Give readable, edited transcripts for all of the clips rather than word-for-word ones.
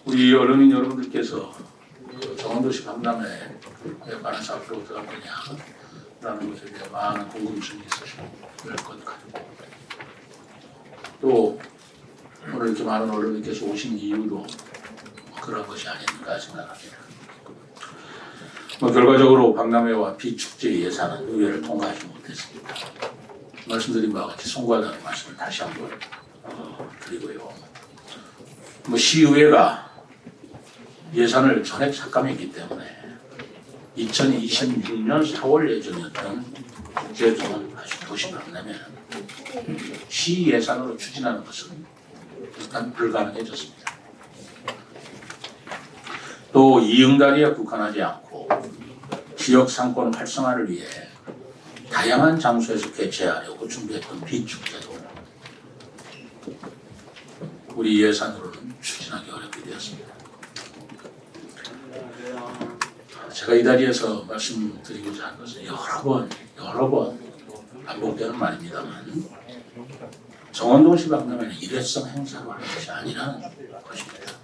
우리 어른인 여러분들께서 정원도시 박람회에 관해서 앞으로 어떻게 할 거냐라는 것에 대해 많은 궁금증이 있으실 것 같고, 또 오늘 이렇게 많은 어른들께서 오신 이유도 그런 것이 아닌가 생각합니다. 결과적으로 박람회와 비축제 예산은 의회를 통과하지 못했습니다. 말씀드린 바와 같이 송구하다는 말씀을 다시 한번 드리고요. 시의회가 예산을 전액 삭감했기 때문에 2026년 4월 예정이었던 국제도시 박람회는 시 예산으로 추진하는 것은 일단 불가능해졌습니다. 또 이응다리에 국한하지 않고 지역 상권 활성화를 위해 다양한 장소에서 개최하려고 준비했던 비축제도 우리 예산으로는 추진하기 어렵게 되었습니다. 제가 이 자리에서 말씀드리고자 한 것은 여러 번 반복되는 말입니다만, 정원도시 박람회는 일회성 행사로 하는 것이 아니라는 것입니다.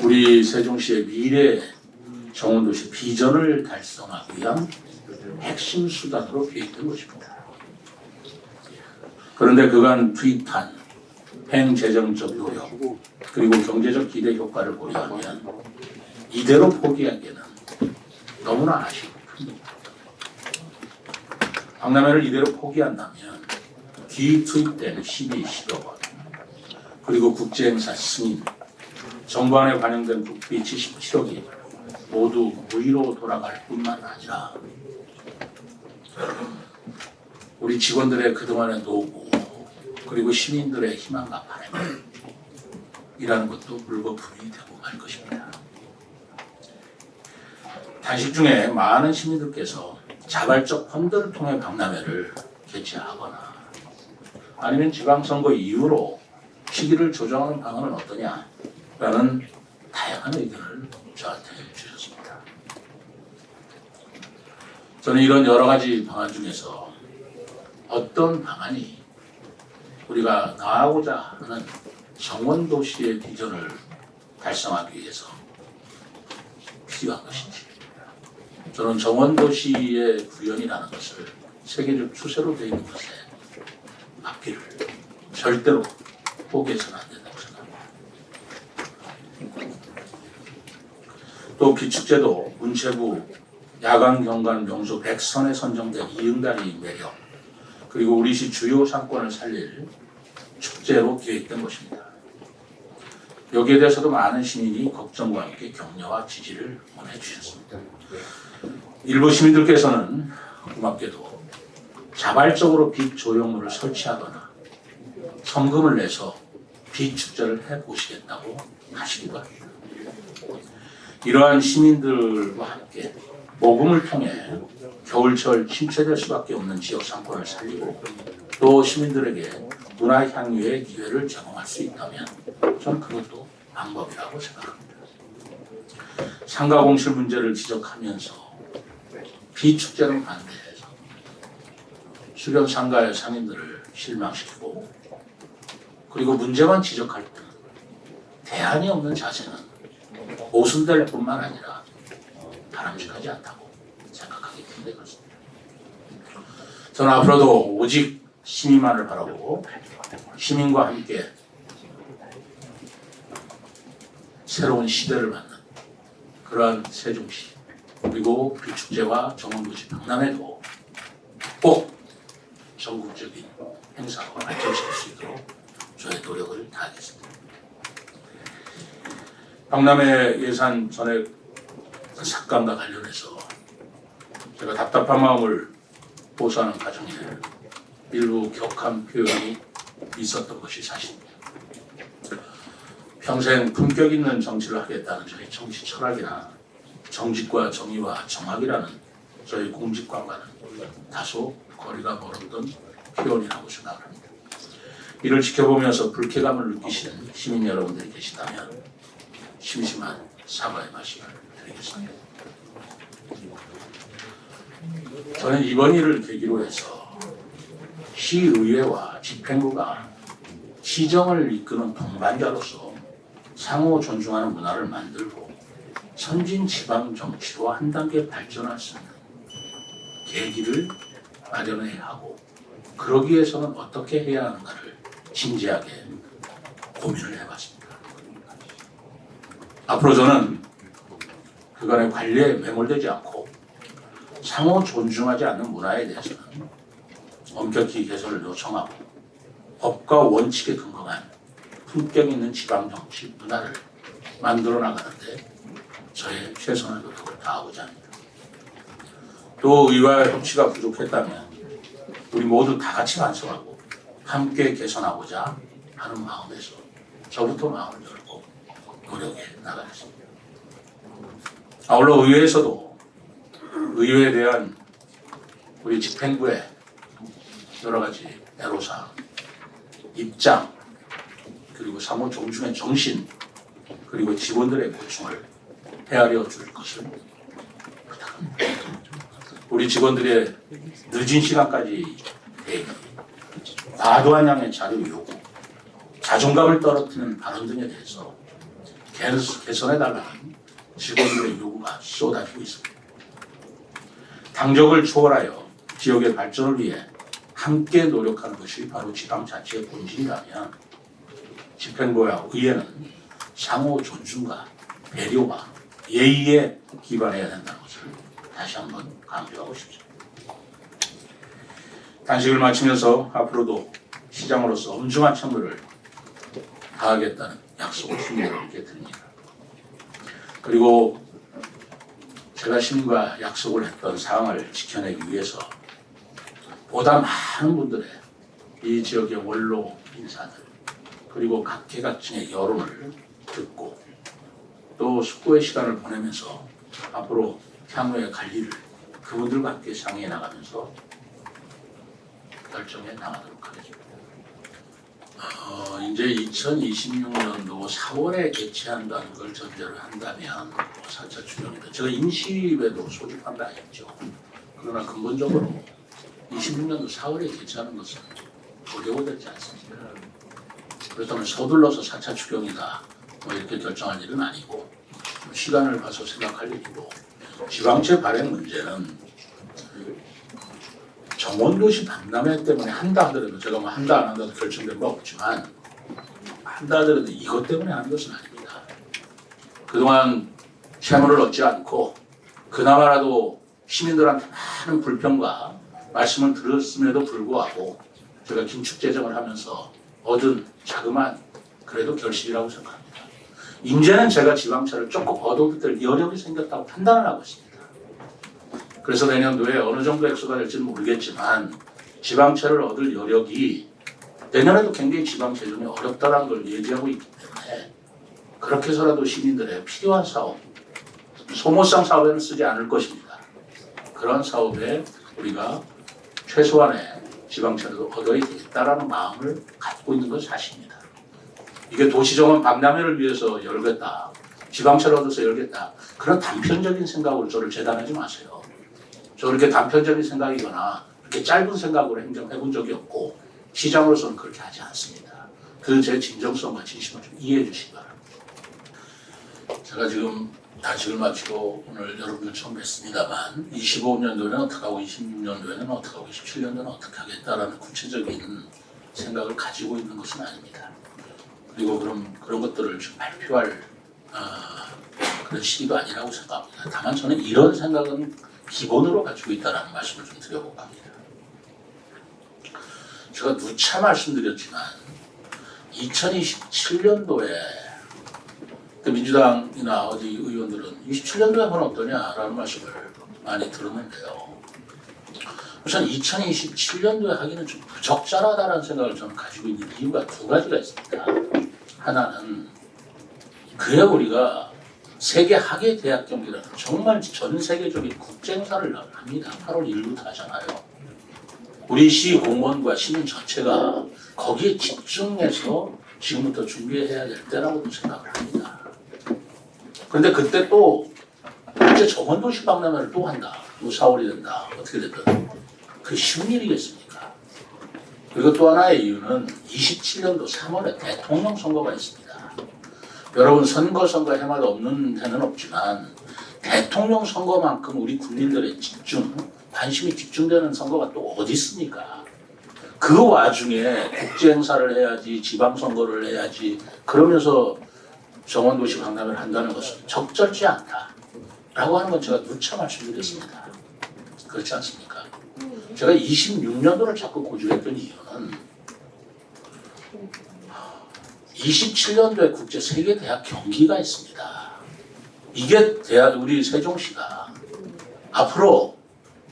우리 세종시의 미래 정원도시 비전을 달성하기 위한 핵심 수단으로 기획된 것입니다. 그런데 그간 투입한 행재정적 요령 그리고 경제적 기대 효과를 고려하면 이대로 포기하기에는 너무나 아쉽습니다. 박람회를 이대로 포기한다면 기투입된 시비 10억 원, 그리고 국제행사 승인, 정부안에 반영된 국비 77억이 모두 무의로 돌아갈 뿐만 아니라 우리 직원들의 그동안의 노고, 그리고 시민들의 희망과 바람이라는 것도 물거품이 되고 말 것입니다. 단식 중에 많은 시민들께서 자발적 펀드를 통해 박람회를 개최하거나 아니면 지방선거 이후로 시기를 조정하는 방안은 어떠냐라는 다양한 의견을 저한테 주셨습니다. 저는 이런 여러 가지 방안 중에서 어떤 방안이 우리가 나아가고자 하는 정원도시의 비전을 달성하기 위해서 필요한 것인지, 저는 정원도시의 구현이라는 것을 세계적 추세로 되어 있는 것에 앞길을 절대로 포기해서는 안 된다고 생각합니다. 또 비축제도 문체부 야간 경관 명소 100선에 선정된 이응다리 매력, 그리고 우리시 주요 상권을 살릴 축제로 기획된 것입니다. 여기에 대해서도 많은 시민이 걱정과 함께 격려와 지지를 보내주셨습니다. 일부 시민들께서는 고맙게도 자발적으로 빛 조형물을 설치하거나 성금을 내서 빛 축제를 해보시겠다고 하시기도 합니다. 이러한 시민들과 함께 모금을 통해 겨울철 침체될 수밖에 없는 지역 상권을 살리고 또 시민들에게 문화 향유의 기회를 제공할 수 있다면 저는 그것도 방법이라고 생각합니다. 상가 공실 문제를 지적하면서 비축제는 반대해서 주변 상가의 상인들을 실망시키고, 그리고 문제만 지적할 때 대안이 없는 자세는 모순될 뿐만 아니라 바람직하지 않다고 생각하기 때문에 그렇습니다. 저는 앞으로도 오직 시민만을 바라보고 시민과 함께 새로운 시대를 맞는 그러한 세종시, 그리고 비축제와 정원도시 박람회도 꼭 전국적인 행사로 발전시킬 수 있도록 저의 노력을 다하겠습니다. 박람회 예산 전액 삭감과 관련해서 제가 답답한 마음을 호소하는 과정에 일부 격한 표현이 있었던 것이 사실입니다. 평생 품격 있는 정치를 하겠다는 저희 정치 철학이나 정직과 정의와 정확이라는 저희 공직관과는 다소 거리가 멀었던 표현이라고 생각합니다. 이를 지켜보면서 불쾌감을 느끼시는 시민 여러분들이 계시다면 심심한 사과의 말씀을 드리겠습니다. 저는 이번 일을 계기로 해서 시의회와 집행부가 시정을 이끄는 동반자로서 상호 존중하는 문화를 만들고 선진 지방 정치로 한 단계 발전할 수 있는 계기를 마련해야 하고, 그러기 위해서는 어떻게 해야 하는가를 진지하게 고민을 해봤습니다. 앞으로 저는 그간의 관리에 매몰되지 않고 상호 존중하지 않는 문화에 대해서는 엄격히 개선을 요청하고 법과 원칙에 근거한 품격 있는 지방 정치 문화를 만들어 나가는데 저의 최선의 노력을 다하고자 합니다. 또 의와 협치가 부족했다면 우리 모두 다 같이 반성하고 함께 개선하고자 하는 마음에서 저부터 마음을 열고 노력해 나가겠습니다. 아울러 의회에서도 의회에 대한 우리 집행부의 여러 가지 애로사항, 입장, 그리고 상호 존중의 정신, 그리고 직원들의 고충을 헤아려 줄 것을 부탁합니다. 우리 직원들의 늦은 시간까지 대기, 과도한 양의 자료 요구, 자존감을 떨어뜨리는 발언 등에 대해서 개선해달라는 직원들의 요구가 쏟아지고 있습니다. 당적을 초월하여 지역의 발전을 위해 함께 노력하는 것이 바로 지방자치의 본질이라면 집행부와 의회는 상호 존중과 배려와 예의에 기반해야 된다는 것을 다시 한번 강조하고 싶습니다. 단식을 마치면서 앞으로도 시장으로서 엄중한 책무를 다하겠다는 약속을 시민들에게 드립니다. 그리고 제가 시민과 약속을 했던 사항을 지켜내기 위해서 보다 많은 분들의 이 지역의 원로 인사들, 그리고 각계각층의 여론을 듣고 또 숙고의 시간을 보내면서 앞으로 향후의 관리를 그분들과 함께 상의해 나가면서 결정해 나가도록 하겠습니다. 이제 2026년도 4월에 개최한다는 걸 전제로 한다면 4차 추경이다. 제가 임시회도 소집한 거 아니죠. 그러나 근본적으로 26년도 4월에 개최하는 것은 어려워졌지 않습니까? 그렇다면 서둘러서 4차 추경이다 뭐 이렇게 결정할 일은 아니고 시간을 봐서 생각할 일이고, 지방채 발행 문제는 정원도시 박람회 때문에 한다 하더라도, 제가 뭐 한다 안 한다도 결정된 바 없지만 한다 하더라도 이것 때문에 하는 것은 아닙니다. 그동안 채무를 얻지 않고 그나마라도 시민들한테 많은 불평과 말씀을 들었음에도 불구하고 제가 긴축재정을 하면서 얻은 자그마한 그래도 결실이라고 생각합니다. 이제는 제가 지방채를 조금 얻어도 될 여력이 생겼다고 판단을 하고 있습니다. 그래서 내년도에 어느 정도 액수가 될지는 모르겠지만 지방채를 얻을 여력이, 내년에도 굉장히 지방 재정이 어렵다는 걸 예지하고 있기 때문에 그렇게 해서라도 시민들의 필요한 사업, 소모성 사업에는 쓰지 않을 것입니다. 그런 사업에 우리가 최소한의 지방채를 얻어야 되겠다라는 마음을 갖고 있는 건 사실입니다. 이게 도시정원 박람회를 위해서 열겠다, 지방채를 얻어서 열겠다, 그런 단편적인 생각으로 저를 재단하지 마세요. 저 그렇게 단편적인 생각이거나 그렇게 짧은 생각으로 행정해 본 적이 없고 시장으로서는 그렇게 하지 않습니다. 그 제 진정성과 진심을 좀 이해해 주시기 바랍니다. 제가 지금 단식을 마치고 오늘 여러분들 처음 뵀습니다만 25년도에는 어떻게 하고 26년도에는 어떻게 하고 27년도에는 어떻게 하겠다라는 구체적인 생각을 가지고 있는 것은 아닙니다. 그리고 그런 것들을 좀 발표할 그런 시기도 아니라고 생각합니다. 다만 저는 이런 생각은 기본으로 가지고 있다는 말씀을 좀 드려보고 합니다. 제가 누차 말씀드렸지만 2027년도에 민주당이나 어디 의원들은 27년도에 하면 어떠냐라는 말씀을 많이 들었는데요. 우선 2027년도에 하기는 좀 부적절하다는 생각을 저는 가지고 있는 이유가 두 가지가 있습니다. 하나는 그래 우리가 세계 학예 대학 경기라는 정말 전 세계적인 국제행사를 합니다. 8월 1일부터 하잖아요. 우리 시 공무원과 시민 전체가 거기에 집중해서 지금부터 준비해야 될 때라고도 생각을 합니다. 그런데 그때 또 이제 정원도시 박람회를 또 한다. 또 4월이 된다. 어떻게 됐든 그 쉬운 일이겠습니까? 그리고 또 하나의 이유는 27년도 3월에 대통령 선거가 있습니다. 여러분 선거 해마다 없는 해는 없지만 대통령 선거만큼 우리 국민들의 관심이 집중되는 선거가 또 어디 있습니까? 그 와중에 국제 행사를 해야지, 지방선거를 해야지, 그러면서 정원도시 강남을 한다는 것은 적절치 않다라고 하는 건 제가 누차 말씀드렸습니다. 그렇지 않습니까? 제가 26년도를 자꾸 고집했던 이유는 27년도에 국제 세계대학 경기가 있습니다. 이게 우리 세종시가 앞으로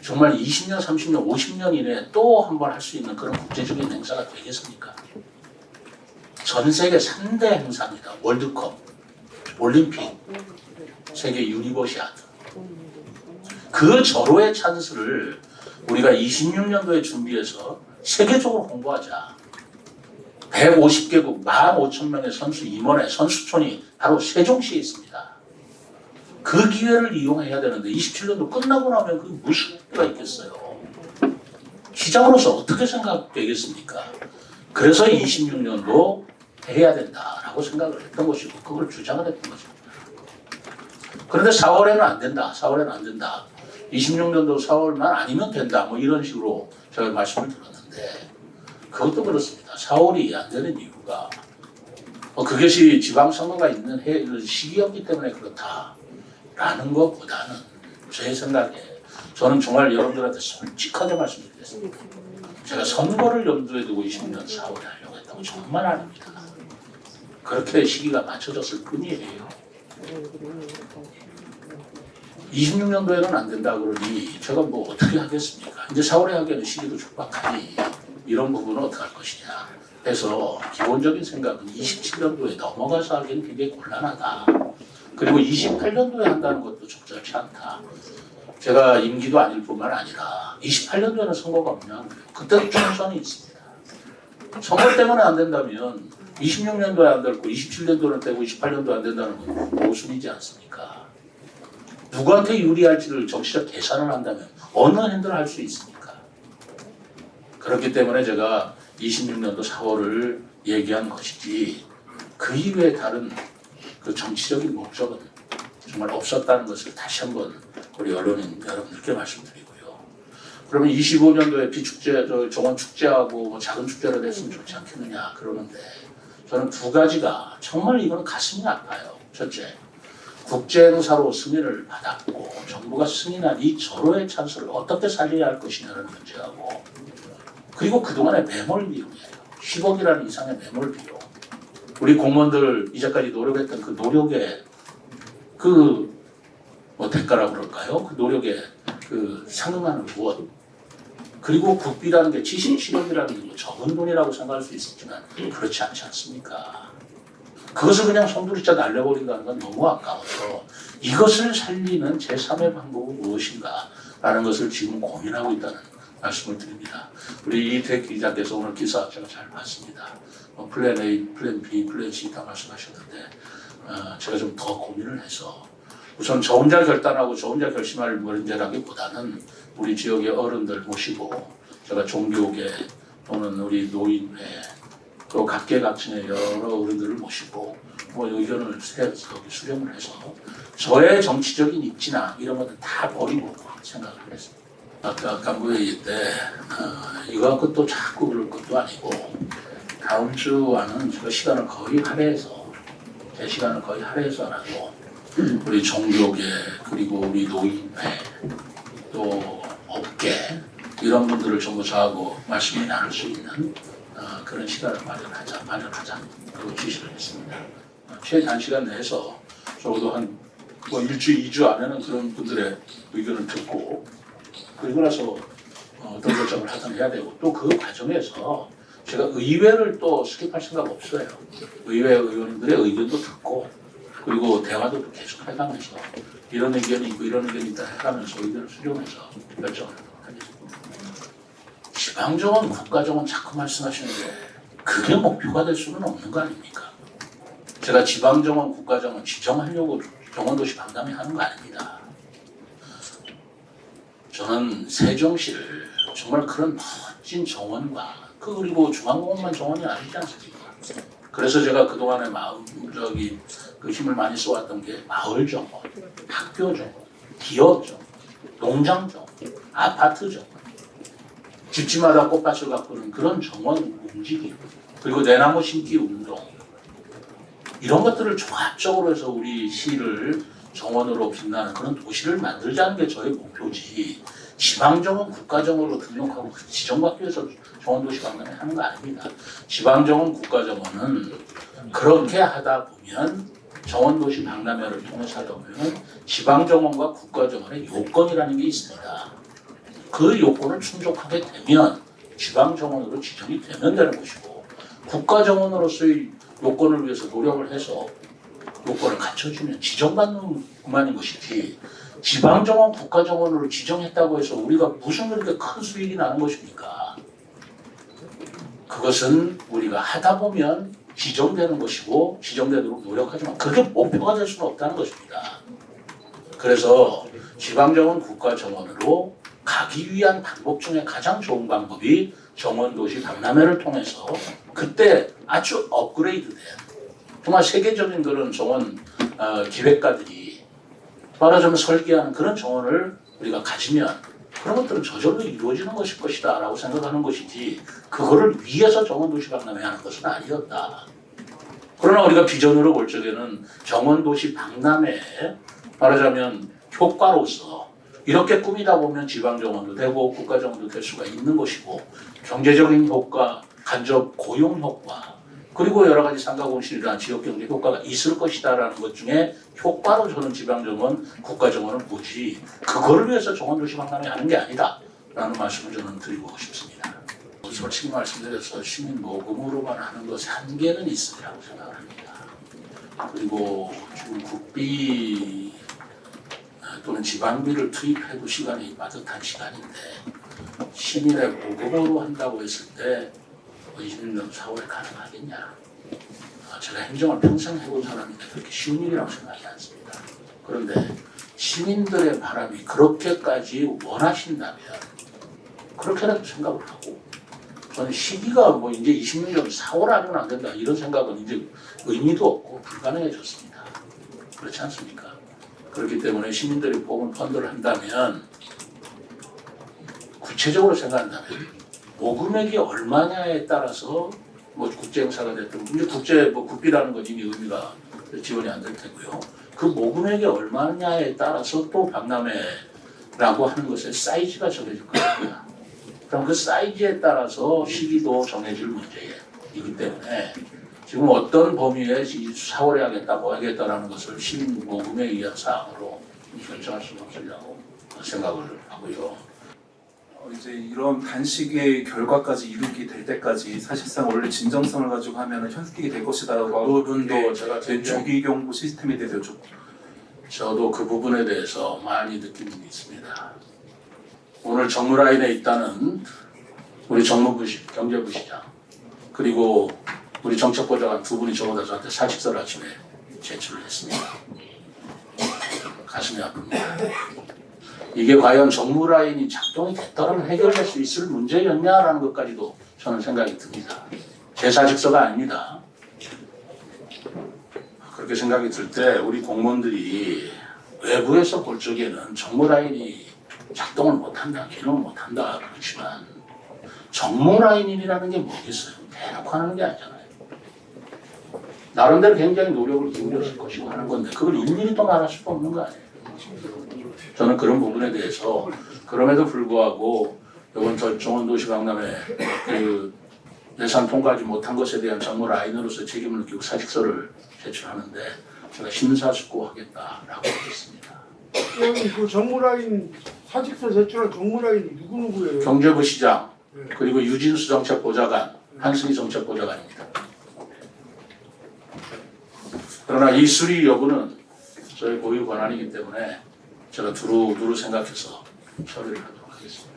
정말 20년, 30년, 50년 이내에 또 한 번 할 수 있는 그런 국제적인 행사가 되겠습니까? 전 세계 3대 행사입니다. 월드컵, 올림픽, 세계 유니버시아드. 그 절호의 찬스를 우리가 26년도에 준비해서 세계적으로 홍보하자. 150개국 15,000명의 선수 임원회 선수촌이 바로 세종시에 있습니다. 그 기회를 이용해야 되는데 27년도 끝나고 나면 그게 무슨 의미가 있겠어요. 시장으로서 어떻게 생각되겠습니까? 그래서 26년도 해야 된다라고 생각을 했던 것이고 그걸 주장을 했던 것입니다. 그런데 4월에는 안 된다. 4월에는 안 된다. 26년도 4월만 아니면 된다. 뭐 이런 식으로 제가 말씀을 들었는데 그것도 그렇습니다. 4월이 안 되는 이유가 그것이 지방선거가 있는 시기였기 때문에 그렇다라는 것보다는 제 생각에 저는 정말 여러분들한테 솔직하게 말씀드리겠습니다. 제가 선거를 염두에 두고 20년 4월에 하려고 했다고 정말 아닙니다. 그렇게 시기가 맞춰졌을 뿐이에요. 26년도에는 안 된다 그러니 제가 뭐 어떻게 하겠습니까? 이제 4월에 하기에는 시기도 촉박하니 이런 부분은 어떻게 할 것이냐 해서 기본적인 생각은 27년도에 넘어가서 하기에는 굉장히 곤란하다. 그리고 28년도에 한다는 것도 적절치 않다. 제가 임기도 아닐 뿐만 아니라 28년도에는 선거가 없냐 그때도 총선이 있습니다. 선거 때문에 안 된다면 26년도에 안 되고 27년도는 되고 28년도 안 된다는 건 모순이지 않습니까? 누구한테 유리할지를 정치적 계산을 한다면 어느 핸들을 할 수 있습니까? 그렇기 때문에 제가 26년도 4월을 얘기한 것이지 그 이외에 다른 그 정치적인 목적은 정말 없었다는 것을 다시 한번 우리 언론인 여러분들께 말씀드리고요. 그러면 25년도에 비축제, 정원 축제하고 뭐 작은 축제를 했으면 좋지 않겠느냐 그러는데 저는 두 가지가 정말 이거는 가슴이 아파요. 첫째, 국제행사로 승인을 받았고 정부가 승인한 이 절호의 찬스를 어떻게 살려야 할 것이냐는 문제하고 그리고 그동안의 매몰 비용이에요. 10억이라는 이상의 매몰 비용. 우리 공무원들 이제까지 노력했던 그 노력의 뭐 대가라고 그럴까요? 그 노력의 그 상응하는 무엇. 그리고 국비라는 게 77억이라는 게 뭐 적은 돈이라고 생각할 수 있었지만 그렇지 않지 않습니까? 그것을 그냥 송두리째 날려버린다는 건 너무 아까워서 이것을 살리는 제3의 방법은 무엇인가 라는 것을 지금 고민하고 있다는 말씀을 드립니다. 우리 이택 기자께서 오늘 기사 제가 잘 봤습니다. 플랜 A, 플랜 B, 플랜 C 다 말씀하셨는데 제가 좀 더 고민을 해서 우선 저 혼자 결단하고 저 혼자 결심할 문제라기보다는 우리 지역의 어른들 모시고 제가 종교계 또는 우리 노인회 또 각계각층의 여러 어른들을 모시고 뭐 의견을 수렴을 해서 저의 정치적인 입지나 이런 것들 다 버리고 생각을 했습니다. 아까 간부회의 때 이거 갖고 또 자꾸 그럴 것도 아니고 다음 주와는 제가 시간을 거의 할애해서 제 시간을 거의 할애해서라도 우리 종교계 그리고 우리 노인회 또 업계 이런 분들을 전부 저하고 말씀을 나눌 수 있는 그런 시간을 마련하자 그리고 지시를 했습니다. 최단시간 내에서 적어도 한 뭐 일주, 2주 안에는 그런 분들의 의견을 듣고 그리고 나서 어떤 결정을 하든 해야 되고 또 그 과정에서 제가 의회를 또 스킵할 생각 없어요. 의회 의원님들의 의견도 듣고 그리고 대화도 또 계속 해가면서 이런 의견이 있고 이런 의견이 있다 해가면서 의견을 수렴해서 결정을 하도록 하겠습니다. 지방정원, 국가정원 자꾸 말씀하시는데 그게 목표가 될 수는 없는 거 아닙니까? 제가 지방정원, 국가정원 지정하려고 정원도시 방담회 하는 거 아닙니다. 저는 세종시를 정말 그런 멋진 정원과 그리고 중앙공원만 정원이 아니지 않습니까? 그래서 제가 그동안에 그 힘을 많이 써왔던 게 마을 정원, 학교 정원, 기업 정원, 농장 정원, 아파트 정원, 집집마다 꽃밭을 가꾸는 그런 정원 움직임, 그리고 내나무 심기 운동, 이런 것들을 종합적으로 해서 우리 시를 정원으로 빛나는 그런 도시를 만들자는 게 저의 목표지, 지방정원 국가정원으로 등록하고 지정받기 위해서 정원도시 박람회 하는 거 아닙니다. 지방정원 국가정원은 그렇게 하다 보면 정원도시 박람회를 통해서 하다 보면 지방정원과 국가정원의 요건이라는 게 있습니다. 그 요건을 충족하게 되면 지방정원으로 지정이 되면 되는 것이고, 국가정원으로서의 요건을 위해서 노력을 해서 요건을 갖춰주면 지정받는 그만인 것이지, 지방정원 국가정원으로 지정했다고 해서 우리가 무슨 그렇게 큰 수익이 나는 것입니까? 그것은 우리가 하다 보면 지정되는 것이고 지정되도록 노력하지만 그게 목표가 될 수는 없다는 것입니다. 그래서 지방정원 국가정원으로 가기 위한 방법 중에 가장 좋은 방법이 정원도시 박람회를 통해서 그때 아주 업그레이드된 정말 세계적인 그런 정원 기획가들이 말하자면 설계하는 그런 정원을 우리가 가지면 그런 것들은 저절로 이루어지는 것일 것이다 라고 생각하는 것이지, 그거를 위해서 정원도시 박람회 하는 것은 아니었다. 그러나 우리가 비전으로 볼 적에는 정원도시 박람회 말하자면 효과로서 이렇게 꾸미다 보면 지방정원도 되고 국가정원도 될 수가 있는 것이고, 경제적인 효과, 간접 고용 효과, 그리고 여러 가지 상가공실이라는 지역경제 효과가 있을 것이다라는 것 중에 효과로 저는 지방정원, 국가정원을 보지, 그거를 위해서 정원도시 박람회 하는 게 아니다라는 말씀을 저는 드리고 싶습니다. 솔직히 말씀드려서 시민 모금으로만 하는 것에 한계는 있으리라고 생각을 합니다. 그리고 지금 국비 또는 지방비를 투입해도 시간이 빠듯한 시간인데 시민의 모금으로 한다고 했을 때 20년 4월에 가능하겠냐? 제가 행정을 평생 해본 사람인데 그렇게 쉬운 일이라고 생각하지 않습니다. 그런데 시민들의 바람이 그렇게까지 원하신다면 그렇게라도 생각을 하고, 저는 시기가 뭐 이제 20년 전 4월 아니면 안 된다 이런 생각은 이제 의미도 없고 불가능해졌습니다. 그렇지 않습니까? 그렇기 때문에 시민들이 뽑은 펀드를 한다면, 구체적으로 생각한다면 모금액이 얼마냐에 따라서 뭐 국제행사가 됐든, 이제 국비라는 건 이미 의미가 지원이 안 될 테고요. 그 모금액이 얼마냐에 따라서 또 박람회라고 하는 것의 사이즈가 정해질 겁니다. 그럼 그 사이즈에 따라서 시기도 정해질 문제이기 때문에 지금 어떤 범위에 4월에 하겠다, 뭐 하겠다라는 것을 시민 모금에 의한 사항으로 결정할 수는 없으리라고 생각을 하고요. 이제 이런 단식의 결과까지 이루게 될 때까지 사실상 원래 진정성을 가지고 하면 현실이 될 것이다라고 부분도 제가 조기 경보 시스템에 대해서 저도 그 부분에 대해서 많이 느끼는 게 있습니다. 오늘 정무라인에 있다는 우리 경제부시장 그리고 우리 정책보좌관 두 분이 적어다 저한테 사직서를 아침에 제출을 했습니다. 가슴이 아픕니다. 이게 과연 정무라인이 작동이 됐더라면 해결될 수 있을 문제였냐라는 것까지도 저는 생각이 듭니다. 제 사직서가 아닙니다. 그렇게 생각이 들 때 우리 공무원들이 외부에서 볼 적에는 정무라인이 작동을 못한다, 기능을 못한다 그렇지만 정무라인이라는 게 뭐겠어요? 대놓고 하는 게 아니잖아요. 나름대로 굉장히 노력을 기울였을 것이고 하는 건데 그걸 일일이 또 말할 수도 없는 거 아니에요. 저는 그런 부분에 대해서 그럼에도 불구하고 이번 정원도시 박람회 그 예산 통과하지 못한 것에 대한 정무 라인으로서 책임을 느끼고 사직서를 제출하는데 제가 심사숙고하겠다라고 했습니다. 그 정무라인 사직서 제출한 정무라인이 누구예요? 경제부시장 그리고 유진수 정책보좌관, 한승희 정책보좌관입니다. 그러나 이 수리 여부는 저희 고유 권한이기 때문에 제가 두루 생각해서 처리를 하도록 하겠습니다.